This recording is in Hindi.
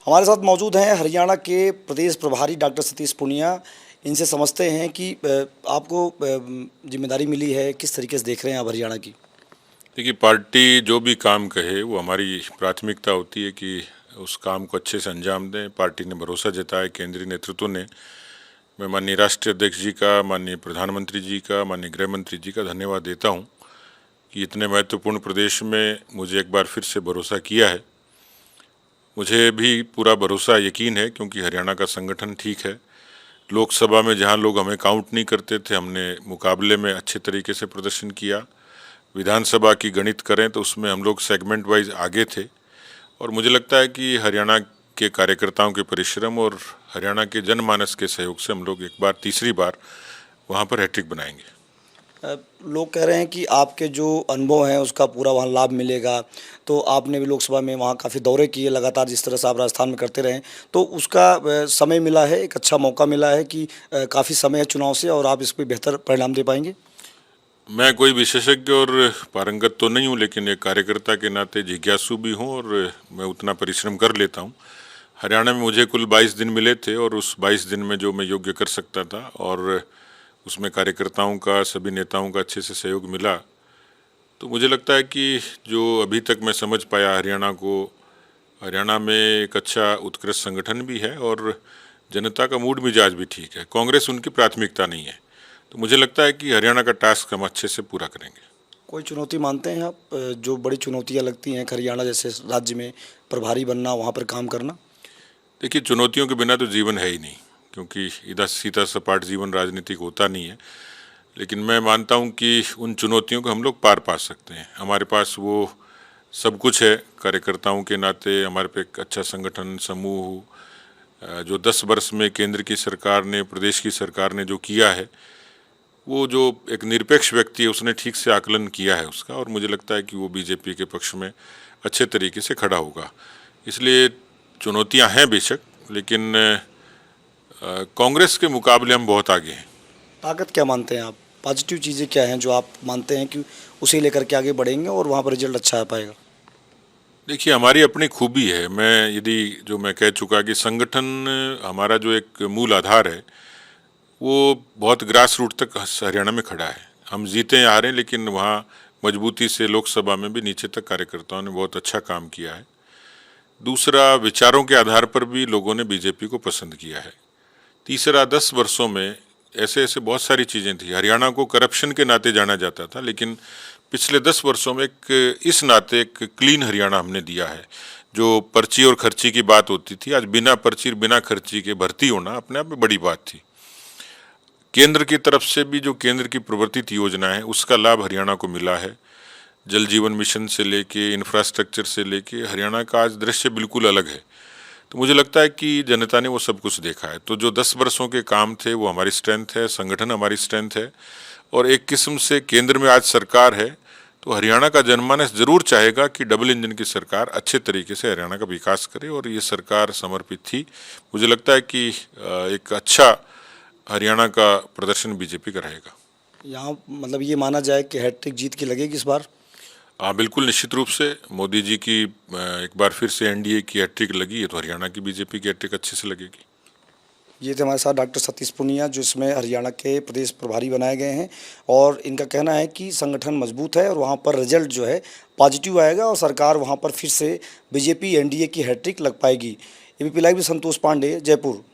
हमारे साथ मौजूद हैं हरियाणा के प्रदेश प्रभारी डॉक्टर सतीश पूनिया। इनसे समझते हैं कि आपको जिम्मेदारी मिली है, किस तरीके से देख रहे हैं आप हरियाणा की? देखिए, पार्टी जो भी काम कहे वो हमारी प्राथमिकता होती है कि उस काम को अच्छे से अंजाम दें। पार्टी ने भरोसा जताया, केंद्रीय नेतृत्व ने। मैं माननीय राष्ट्रीय अध्यक्ष जी का, माननीय प्रधानमंत्री जी का, माननीय गृह मंत्री जी का धन्यवाद देता हूं कि इतने महत्वपूर्ण प्रदेश में मुझे एक बार फिर से भरोसा किया है। मुझे भी पूरा भरोसा यकीन है क्योंकि हरियाणा का संगठन ठीक है। लोकसभा में जहां लोग हमें काउंट नहीं करते थे, हमने मुकाबले में अच्छे तरीके से प्रदर्शन किया। विधानसभा की गणित करें तो उसमें हम लोग सेगमेंट वाइज आगे थे और मुझे लगता है कि हरियाणा के कार्यकर्ताओं के परिश्रम और हरियाणा के जनमानस के सहयोग से हम लोग एक बार, तीसरी बार वहां पर हैट्रिक बनाएंगे। लोग कह रहे हैं कि आपके जो अनुभव हैं उसका पूरा वहाँ लाभ मिलेगा। तो आपने भी लोकसभा में वहाँ काफ़ी दौरे किए, लगातार जिस तरह से आप राजस्थान में करते रहें, तो उसका समय मिला है, एक अच्छा मौका मिला है कि काफ़ी समय है चुनाव से और आप इस पर बेहतर परिणाम दे पाएंगे। मैं कोई विशेषज्ञ और पारंगत तो नहीं हूँ, लेकिन एक कार्यकर्ता के नाते जिज्ञासु भी हूँ और मैं उतना परिश्रम कर लेता हूँ। हरियाणा में मुझे कुल 22 दिन मिले थे और उस 22 दिन में जो मैं योग्य कर सकता था और उसमें कार्यकर्ताओं का, सभी नेताओं का अच्छे से सहयोग मिला। तो मुझे लगता है कि जो अभी तक मैं समझ पाया हरियाणा में एक अच्छा उत्कृष्ट संगठन भी है और जनता का मूड मिजाज भी ठीक है। कांग्रेस उनकी प्राथमिकता नहीं है। तो मुझे लगता है कि हरियाणा का टास्क हम अच्छे से पूरा करेंगे। कोई चुनौती मानते हैं आप, जो बड़ी चुनौतियाँ लगती हैं हरियाणा जैसे राज्य में प्रभारी बनना, वहाँ पर काम करना? देखिए, चुनौतियों के बिना तो जीवन है ही नहीं, क्योंकि इधर सीधा सपाट जीवन राजनीतिक होता नहीं है। लेकिन मैं मानता हूं कि उन चुनौतियों को हम लोग पार पा सकते हैं। हमारे पास वो सब कुछ है। कार्यकर्ताओं के नाते हमारे पे एक अच्छा संगठन समूह, जो 10 वर्ष में केंद्र की सरकार ने, प्रदेश की सरकार ने जो किया है, वो जो एक निरपेक्ष व्यक्ति है उसने ठीक से आकलन किया है उसका, और मुझे लगता है कि वो बीजेपी के पक्ष में अच्छे तरीके से खड़ा होगा। इसलिए चुनौतियां हैं बेशक, लेकिन कांग्रेस के मुकाबले हम बहुत आगे हैं। ताकत क्या मानते हैं आप? पॉजिटिव चीज़ें क्या हैं जो आप मानते हैं कि उसे लेकर के आगे बढ़ेंगे और वहाँ पर रिजल्ट अच्छा आ पाएगा? देखिए, हमारी अपनी खूबी है। मैं कह चुका कि संगठन हमारा जो एक मूल आधार है वो बहुत ग्रास रूट तक हरियाणा में खड़ा है। हम जीते या हारें, लेकिन वहाँ मजबूती से लोकसभा में भी नीचे तक कार्यकर्ताओं ने बहुत अच्छा काम किया है। दूसरा, विचारों के आधार पर भी लोगों ने बीजेपी को पसंद किया है। तीसरा, 10 वर्षों में ऐसे ऐसे बहुत सारी चीज़ें थी। हरियाणा को करप्शन के नाते जाना जाता था, लेकिन पिछले 10 वर्षों में इस नाते एक क्लीन हरियाणा हमने दिया है। जो पर्ची और खर्ची की बात होती थी, आज बिना पर्ची और बिना खर्ची के भर्ती होना अपने आप में बड़ी बात थी। केंद्र की तरफ से भी जो केंद्र की प्रवर्तित योजना है उसका लाभ हरियाणा को मिला है। जल जीवन मिशन से लेके इंफ्रास्ट्रक्चर से लेके हरियाणा का आज दृश्य बिल्कुल अलग है। तो मुझे लगता है कि जनता ने वो सब कुछ देखा है। तो जो 10 वर्षों के काम थे वो हमारी स्ट्रेंथ है, संगठन हमारी स्ट्रेंथ है, और एक किस्म से केंद्र में आज सरकार है तो हरियाणा का जनमानस जरूर चाहेगा कि डबल इंजन की सरकार अच्छे तरीके से हरियाणा का विकास करे, और ये सरकार समर्पित थी। मुझे लगता है कि एक अच्छा हरियाणा का प्रदर्शन बीजेपी का रहेगा। यहाँ मतलब ये माना जाए कि हैट्रिक जीत के लगेगी इस बार? हाँ, बिल्कुल, निश्चित रूप से मोदी जी की एक बार फिर से एनडीए की हैट्रिक लगी है तो हरियाणा की बीजेपी की हैट्रिक अच्छे से लगेगी। ये थे हमारे साथ डॉक्टर सतीश पूनिया, जो इसमें हरियाणा के प्रदेश प्रभारी बनाए गए हैं, और इनका कहना है कि संगठन मजबूत है और वहाँ पर रिजल्ट जो है पॉजिटिव आएगा और सरकार वहाँ पर फिर से बीजेपी एनडीए की हैट्रिक लग पाएगी। एबीपी लाइव में संतोष पांडे, जयपुर।